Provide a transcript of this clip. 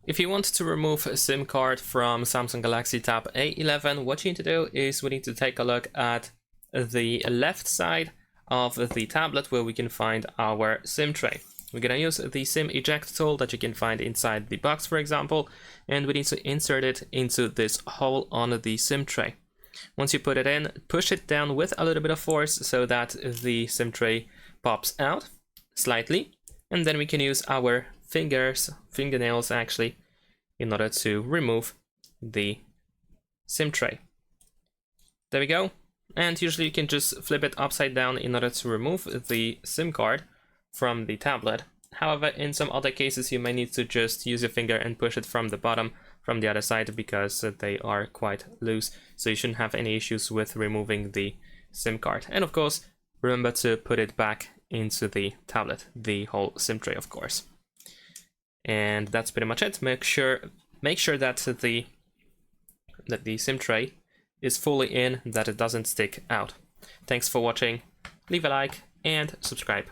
If you want to remove a SIM card from Samsung Galaxy Tab A11, what you need to do is we need to take a look at the left side of the tablet where we can find our SIM tray. We're going to use the SIM eject tool that you can find inside the box, for example, and we need to insert it into this hole on the SIM tray. Once you put it in, push it down with a little bit of force so that the SIM tray pops out slightly, and then we can use our fingernails actually, in order to remove the SIM tray. There we go. And usually you can just flip it upside down in order to remove the SIM card from the tablet. However, in some other cases you may need to just use your finger and push it from the bottom, from the other side, because they are quite loose, so you shouldn't have any issues with removing the SIM card. And of course, remember to put it back into the tablet, the whole SIM tray, of course. And that's pretty much it. Make sure that the SIM tray is fully in, that it doesn't stick out. Thanks for watching. Leave a like and subscribe.